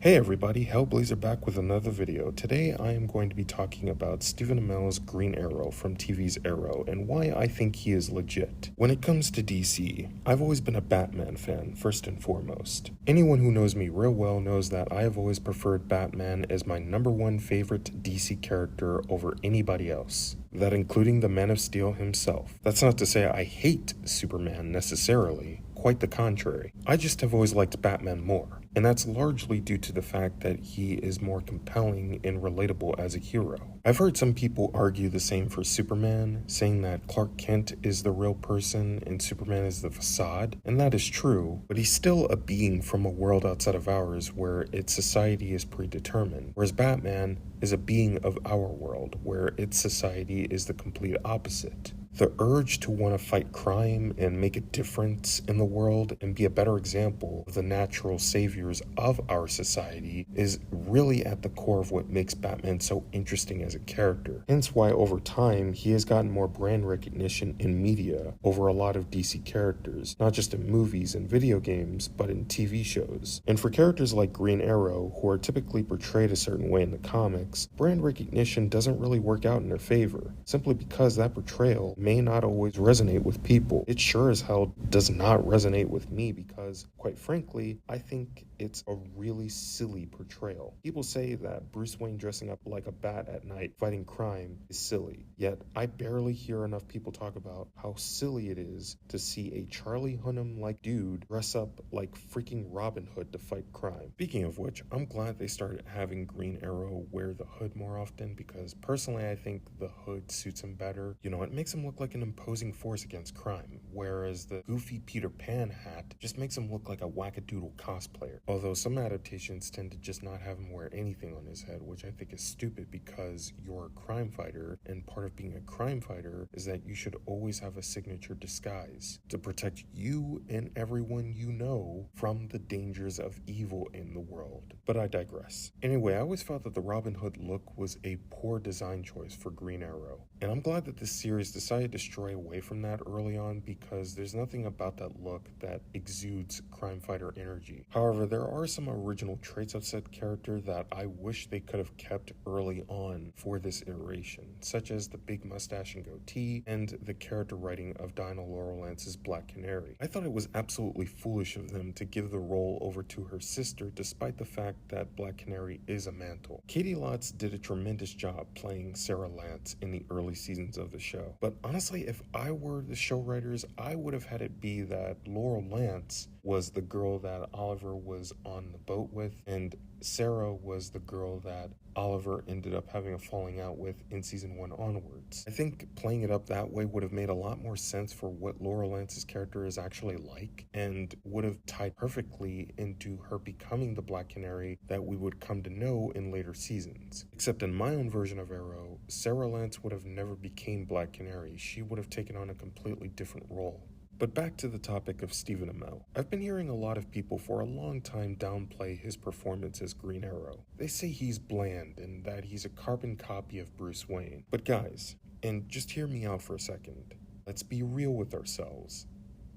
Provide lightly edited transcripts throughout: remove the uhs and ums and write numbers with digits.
Hey everybody, Hellblazer back with another video. Today I am going to be talking about Stephen Amell's Green Arrow from TV's Arrow and why I think he is legit. When it comes to DC, I've always been a Batman fan, first and foremost. Anyone who knows me real well knows that I have always preferred Batman as my number one favorite DC character over anybody else. That including the Man of Steel himself. That's not to say I hate Superman necessarily. Quite the contrary. I just have always liked Batman more, and that's largely due to the fact that he is more compelling and relatable as a hero. I've heard some people argue the same for Superman, saying that Clark Kent is the real person and Superman is the facade, and that is true, but he's still a being from a world outside of ours where its society is predetermined, whereas Batman is a being of our world where its society is the complete opposite. The urge to want to fight crime and make a difference in the world and be a better example of the natural saviors of our society is really at the core of what makes Batman so interesting as a character. Hence why over time he has gotten more brand recognition in media over a lot of DC characters, not just in movies and video games, but in TV shows. And for characters like Green Arrow, who are typically portrayed a certain way in the comics, brand recognition doesn't really work out in their favor, simply because that portrayal may not always resonate with people. It sure as hell does not resonate with me because, quite frankly, I think it's a really silly portrayal. People say that Bruce Wayne dressing up like a bat at night fighting crime is silly, yet I barely hear enough people talk about how silly it is to see a Charlie Hunnam-like dude dress up like freaking Robin Hood to fight crime. Speaking of which, I'm glad they started having Green Arrow wear the hood more often because personally I think the hood suits him better. You know, it makes him look like an imposing force against crime, whereas the goofy Peter Pan hat just makes him look like a wackadoodle cosplayer. Although some adaptations tend to just not have him wear anything on his head, which I think is stupid because you're a crime fighter, and part of being a crime fighter is that you should always have a signature disguise to protect you and everyone you know from the dangers of evil in the world. But I digress. Anyway, I always felt that the Robin Hood look was a poor design choice for Green Arrow, and I'm glad that this series decided to stray away from that early on because there's nothing about that look that exudes crime fighter energy. However, there are some original traits of said character that I wish they could have kept early on for this iteration, such as the big mustache and goatee and the character writing of Diana Laurel Lance's Black Canary. I thought it was absolutely foolish of them to give the role over to her sister despite the fact that Black Canary is a mantle. Katie Lotz did a tremendous job playing Sarah Lance in the early seasons of the show, but honestly, if I were the show writers, I would have had it be that Laurel Lance was the girl that Oliver was on the boat with, and Sarah was the girl that Oliver ended up having a falling out with in season 1 onwards. I think playing it up that way would have made a lot more sense for what Laurel Lance's character is actually like, and would have tied perfectly into her becoming the Black Canary that we would come to know in later seasons. Except in my own version of Arrow, Sarah Lance would have never became Black Canary. She would have taken on a completely different role. But back to the topic of Stephen Amell. I've been hearing a lot of people for a long time downplay his performance as Green Arrow. They say he's bland and that he's a carbon copy of Bruce Wayne. But guys, and just hear me out for a second, let's be real with ourselves.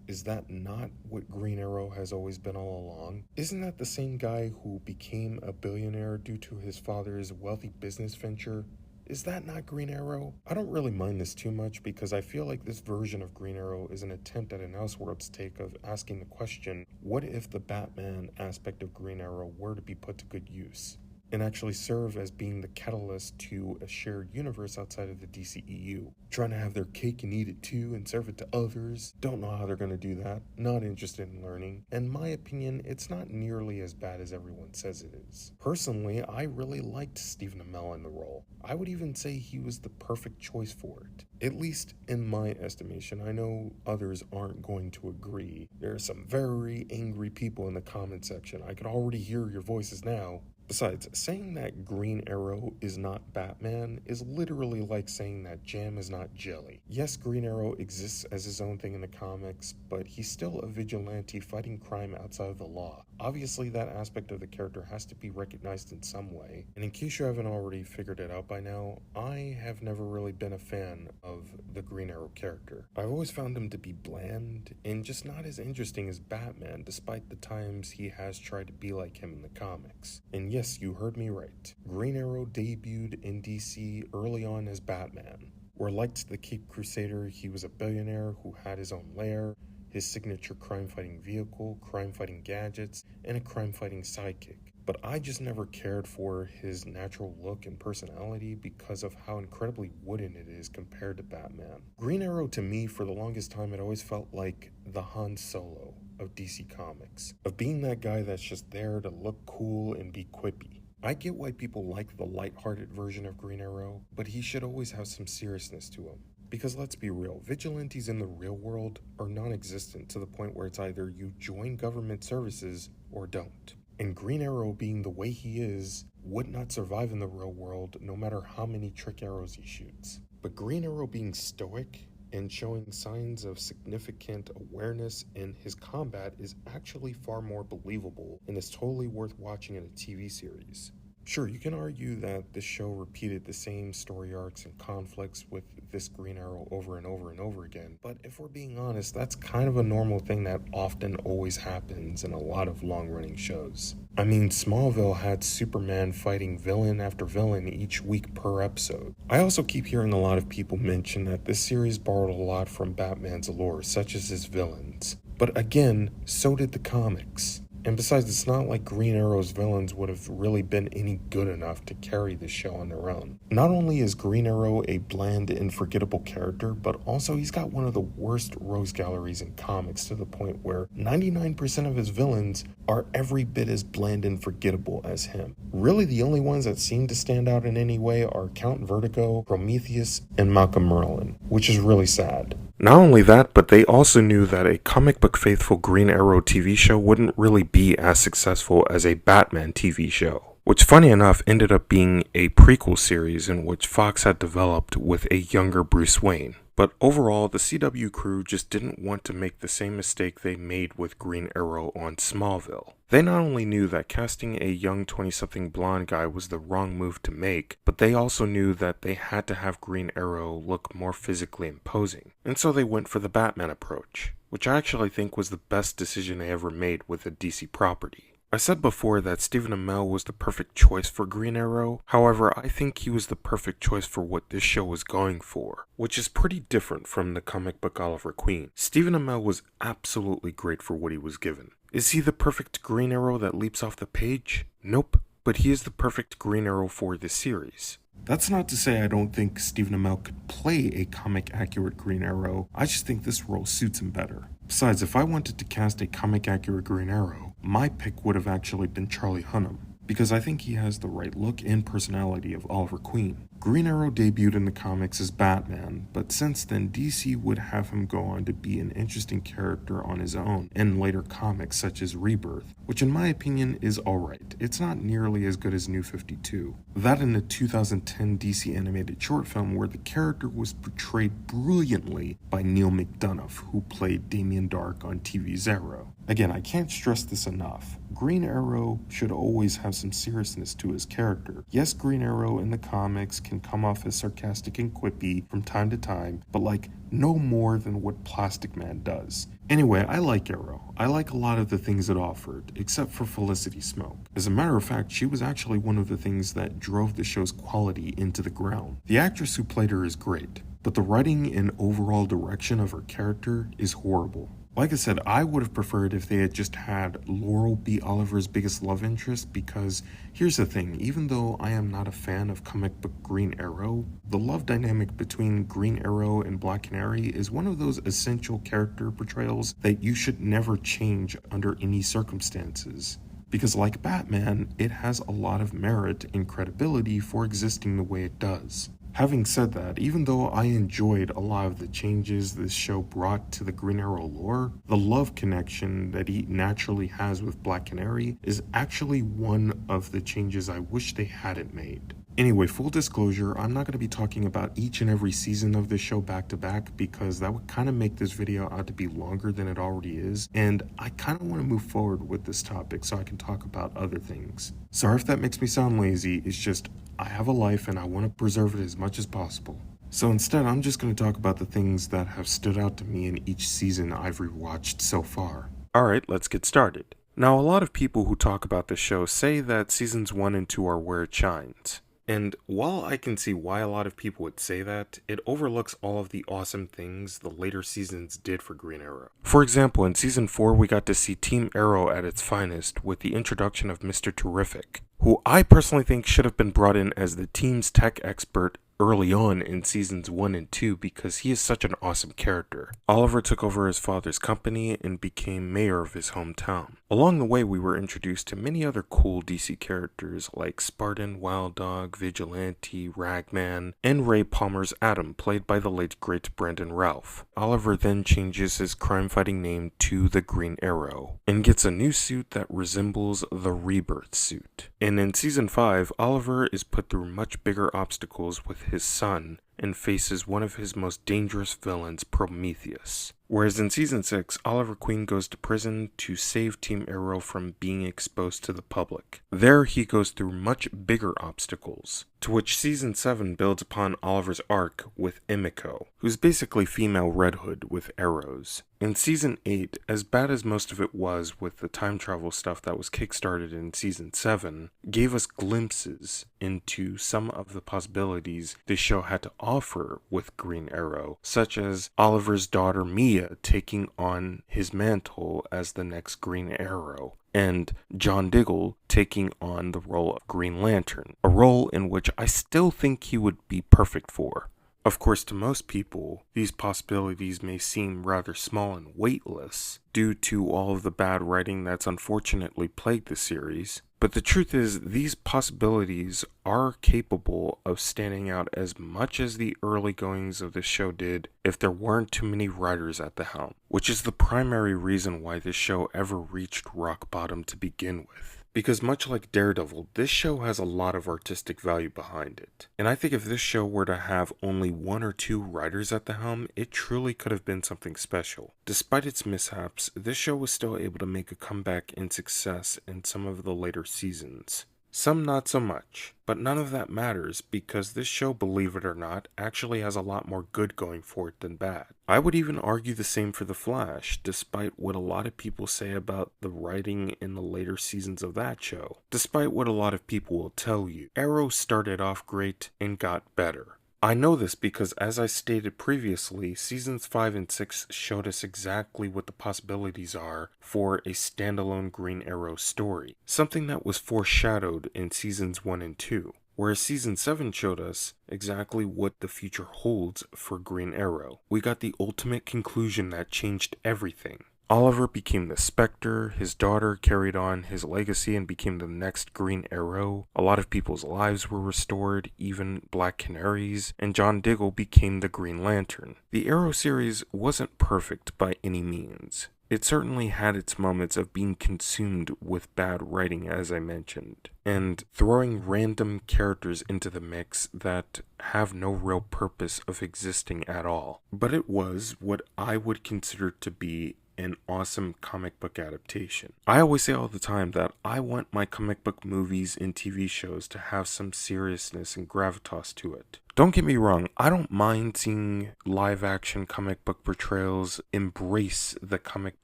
Is that not what Green Arrow has always been all along? Isn't that the same guy who became a billionaire due to his father's wealthy business venture? Is that not Green Arrow? I don't really mind this too much because I feel like this version of Green Arrow is an attempt at an Elseworlds take of asking the question, what if the Batman aspect of Green Arrow were to be put to good use and actually serve as being the catalyst to a shared universe outside of the DCEU? Trying to have their cake and eat it too and serve it to others. Don't know how they're going to do that. Not interested in learning. In my opinion, it's not nearly as bad as everyone says it is. Personally, I really liked Stephen Amell in the role. I would even say he was the perfect choice for it. At least in my estimation. I know others aren't going to agree. There are some very angry people in the comment section. I can already hear your voices now. Besides, saying that Green Arrow is not Batman is literally like saying that jam is not jelly. Yes, Green Arrow exists as his own thing in the comics, but he's still a vigilante fighting crime outside of the law. Obviously, that aspect of the character has to be recognized in some way, and in case you haven't already figured it out by now, I have never really been a fan of the Green Arrow character. I've always found him to be bland and just not as interesting as Batman, despite the times he has tried to be like him in the comics. And yes, you heard me right. Green Arrow debuted in DC early on as Batman. Where like the Cape Crusader, he was a billionaire who had his own lair, his signature crime-fighting vehicle, crime-fighting gadgets, and a crime-fighting sidekick. But I just never cared for his natural look and personality because of how incredibly wooden it is compared to Batman. Green Arrow to me, for the longest time, it always felt like the Han Solo of DC Comics, of being that guy that's just there to look cool and be quippy. I get why people like the lighthearted version of Green Arrow, but he should always have some seriousness to him. Because let's be real, vigilantes in the real world are non-existent to the point where it's either you join government services or don't. And Green Arrow, being the way he is, would not survive in the real world no matter how many trick arrows he shoots. But Green Arrow being stoic and showing signs of significant awareness in his combat is actually far more believable and is totally worth watching in a TV series. Sure, you can argue that this show repeated the same story arcs and conflicts with this Green Arrow over and over and over again, but if we're being honest, that's kind of a normal thing that often always happens in a lot of long-running shows. I mean, Smallville had Superman fighting villain after villain each week per episode. I also keep hearing a lot of people mention that this series borrowed a lot from Batman's lore, such as his villains. But again, so did the comics. And besides, it's not like Green Arrow's villains would have really been any good enough to carry the show on their own. Not only is Green Arrow a bland and forgettable character, but also he's got one of the worst rogues galleries in comics to the point where 99% of his villains are every bit as bland and forgettable as him. Really, the only ones that seem to stand out in any way are Count Vertigo, Prometheus, and Malcolm Merlyn, which is really sad. Not only that, but they also knew that a comic book faithful Green Arrow TV show wouldn't really be as successful as a Batman TV show, which funny enough ended up being a prequel series in which Fox had developed with a younger Bruce Wayne. But overall, the CW crew just didn't want to make the same mistake they made with Green Arrow on Smallville. They not only knew that casting a young 20-something blonde guy was the wrong move to make, but they also knew that they had to have Green Arrow look more physically imposing. And so they went for the Batman approach, which I actually think was the best decision they ever made with a DC property. I said before that Stephen Amell was the perfect choice for Green Arrow. However, I think he was the perfect choice for what this show was going for, which is pretty different from the comic book Oliver Queen. Stephen Amell was absolutely great for what he was given. Is he the perfect Green Arrow that leaps off the page? Nope, but he is the perfect Green Arrow for this series. That's not to say I don't think Stephen Amell could play a comic-accurate Green Arrow, I just think this role suits him better. Besides, if I wanted to cast a comic-accurate Green Arrow, my pick would have actually been Charlie Hunnam, because I think he has the right look and personality of Oliver Queen. Green Arrow debuted in the comics as Batman, but since then DC would have him go on to be an interesting character on his own in later comics such as Rebirth, which in my opinion is alright. It's not nearly as good as New 52. That in the 2010 DC animated short film where the character was portrayed brilliantly by Neil McDonough, who played Damien Dark on TV's Arrow. Again, I can't stress this enough. Green Arrow should always have some seriousness to his character. Yes, Green Arrow in the comics can come off as sarcastic and quippy from time to time, but no more than what Plastic Man does. Anyway, I like Arrow. I like a lot of the things it offered, except for Felicity Smoke. As a matter of fact, she was actually one of the things that drove the show's quality into the ground. The actress who played her is great, but the writing and overall direction of her character is horrible. Like I said, I would have preferred if they had just had Laurel be Oliver's biggest love interest, because here's the thing, even though I am not a fan of comic book Green Arrow, the love dynamic between Green Arrow and Black Canary is one of those essential character portrayals that you should never change under any circumstances. Because like Batman, it has a lot of merit and credibility for existing the way it does. Having said that, even though I enjoyed a lot of the changes this show brought to the Green Arrow lore, the love connection that he naturally has with Black Canary is actually one of the changes I wish they hadn't made. Anyway, full disclosure, I'm not going to be talking about each and every season of this show back to back because that would kind of make this video out to be longer than it already is, and I kind of want to move forward with this topic so I can talk about other things. Sorry if that makes me sound lazy, it's just I have a life and I want to preserve it as much as possible. So instead, I'm just going to talk about the things that have stood out to me in each season I've rewatched so far. Alright, let's get started. Now, a lot of people who talk about this show say that seasons 1 and 2 are where it shines. And while I can see why a lot of people would say that, it overlooks all of the awesome things the later seasons did for Green Arrow. For example, in season 4 we got to see Team Arrow at its finest with the introduction of Mr. Terrific, who I personally think should have been brought in as the team's tech expert early on in seasons 1 and 2 because he is such an awesome character. Oliver took over his father's company and became mayor of his hometown. Along the way, we were introduced to many other cool DC characters like Spartan, Wild Dog, Vigilante, Ragman, and Ray Palmer's Atom, played by the late great Brandon Routh. Oliver then changes his crime-fighting name to the Green Arrow and gets a new suit that resembles the Rebirth suit. And in season 5, Oliver is put through much bigger obstacles with his son and faces one of his most dangerous villains, Prometheus. Whereas in season 6, Oliver Queen goes to prison to save Team Arrow from being exposed to the public. There he goes through much bigger obstacles, to which season 7 builds upon Oliver's arc with Emiko, who's basically female Red Hood with arrows. In season 8, as bad as most of it was with the time travel stuff that was kickstarted in season 7, gave us glimpses into some of the possibilities this show had to offer with Green Arrow, such as Oliver's daughter Mia taking on his mantle as the next Green Arrow, and John Diggle taking on the role of Green Lantern, a role in which I still think he would be perfect for. Of course, to most people, these possibilities may seem rather small and weightless due to all of the bad writing that's unfortunately plagued the series, but the truth is these possibilities are capable of standing out as much as the early goings of this show did if there weren't too many writers at the helm, which is the primary reason why this show ever reached rock bottom to begin with. Because much like Daredevil, this show has a lot of artistic value behind it. And I think if this show were to have only 1 or 2 writers at the helm, it truly could have been something special. Despite its mishaps, this show was still able to make a comeback in success in some of the later seasons. Some not so much, but none of that matters because this show, believe it or not, actually has a lot more good going for it than bad. I would even argue the same for The Flash, despite what a lot of people say about the writing in the later seasons of that show. Despite what a lot of people will tell you, Arrow started off great and got better. I know this because, as I stated previously, seasons 5 and 6 showed us exactly what the possibilities are for a standalone Green Arrow story, something that was foreshadowed in seasons 1 and 2, whereas season 7 showed us exactly what the future holds for Green Arrow. We got the ultimate conclusion that changed everything. Oliver became the Spectre, his daughter carried on his legacy and became the next Green Arrow, a lot of people's lives were restored, even Black Canary's, and John Diggle became the Green Lantern. The Arrow series wasn't perfect by any means. It certainly had its moments of being consumed with bad writing, as I mentioned, and throwing random characters into the mix that have no real purpose of existing at all. But it was what I would consider to be an awesome comic book adaptation. I always say all the time that I want my comic book movies and TV shows to have some seriousness and gravitas to it. Don't get me wrong, I don't mind seeing live action comic book portrayals embrace the comic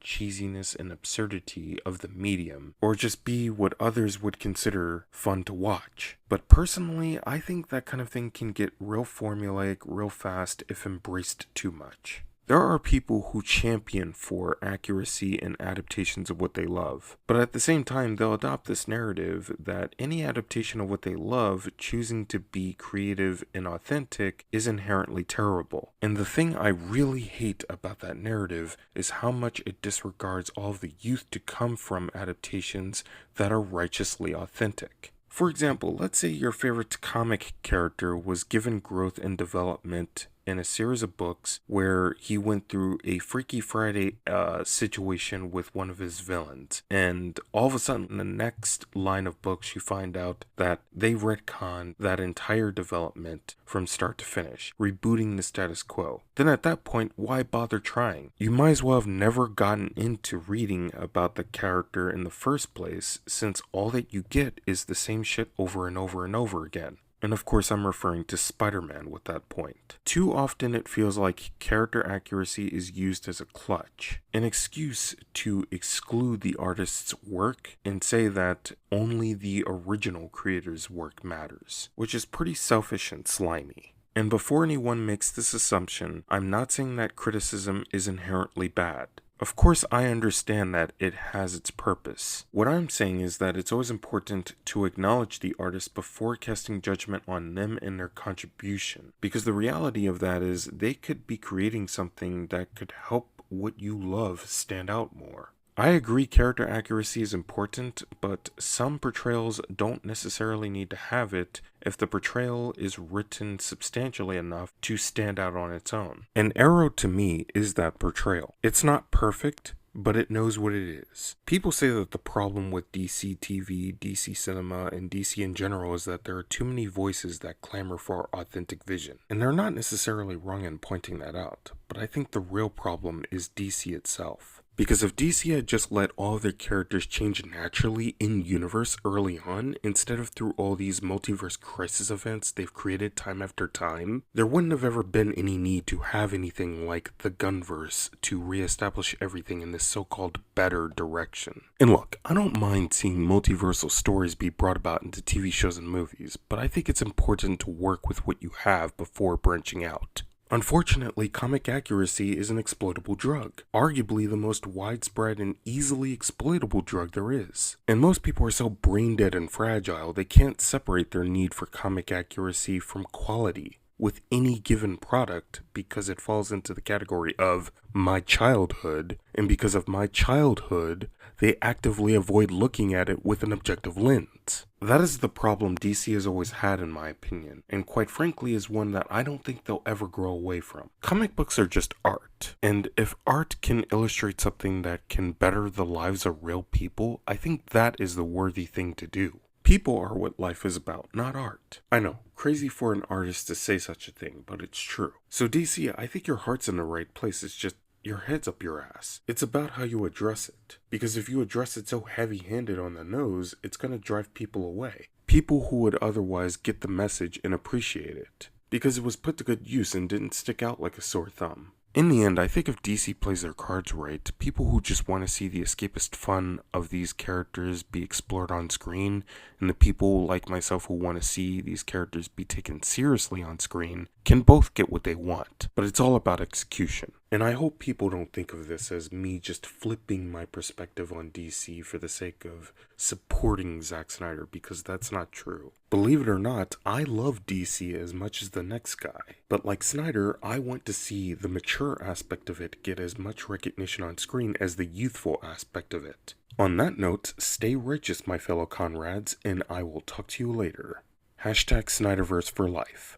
cheesiness and absurdity of the medium, or just be what others would consider fun to watch. But personally, I think that kind of thing can get real formulaic real fast if embraced too much. There are people who champion for accuracy and adaptations of what they love, but at the same time they'll adopt this narrative that any adaptation of what they love choosing to be creative and authentic is inherently terrible. And the thing I really hate about that narrative is how much it disregards all of the youth to come from adaptations that are righteously authentic. For example, let's say your favorite comic character was given growth and development in a series of books where he went through a Freaky Friday situation with one of his villains. And all of a sudden, in the next line of books, you find out that they retconned that entire development from start to finish, rebooting the status quo. Then at that point, why bother trying? You might as well have never gotten into reading about the character in the first place, since all that you get is the same shit over and over and over again. And of course, I'm referring to Spider-Man with that point. Too often it feels like character accuracy is used as a clutch, an excuse to exclude the artist's work and say that only the original creator's work matters, which is pretty selfish and slimy. And before anyone makes this assumption, I'm not saying that criticism is inherently bad. Of course, I understand that it has its purpose. What I'm saying is that it's always important to acknowledge the artist before casting judgment on them and their contribution. Because the reality of that is they could be creating something that could help what you love stand out more. I agree character accuracy is important, but some portrayals don't necessarily need to have it if the portrayal is written substantially enough to stand out on its own. And Arrow to me is that portrayal. It's not perfect, but it knows what it is. People say that the problem with DC TV, DC cinema, and DC in general is that there are too many voices that clamor for authentic vision. And they're not necessarily wrong in pointing that out, but I think the real problem is DC itself. Because if DC had just let all of their characters change naturally in-universe early on, instead of through all these multiverse crisis events they've created time after time, there wouldn't have ever been any need to have anything like the Gunverse to reestablish everything in this so-called better direction. And look, I don't mind seeing multiversal stories be brought about into TV shows and movies, but I think it's important to work with what you have before branching out. Unfortunately, comic accuracy is an exploitable drug, arguably the most widespread and easily exploitable drug there is. And most people are so brain dead and fragile they can't separate their need for comic accuracy from quality with any given product because it falls into the category of my childhood, and because of my childhood, they actively avoid looking at it with an objective lens. That is the problem DC has always had in my opinion, and quite frankly is one that I don't think they'll ever grow away from. Comic books are just art, and if art can illustrate something that can better the lives of real people, I think that is the worthy thing to do. People are what life is about, not art. I know, crazy for an artist to say such a thing, but it's true. So DC, I think your heart's in the right place, it's just your head's up your ass. It's about how you address it. Because if you address it so heavy-handed on the nose, it's gonna drive people away. People who would otherwise get the message and appreciate it. Because it was put to good use and didn't stick out like a sore thumb. In the end, I think if DC plays their cards right, people who just want to see the escapist fun of these characters be explored on screen, and the people like myself who want to see these characters be taken seriously on screen, can both get what they want. But it's all about execution. And I hope people don't think of this as me just flipping my perspective on DC for the sake of supporting Zack Snyder, because that's not true. Believe it or not, I love DC as much as the next guy. But like Snyder, I want to see the mature aspect of it get as much recognition on screen as the youthful aspect of it. On that note, stay righteous, my fellow Conrads, and I will talk to you later. #Snyderverse for life.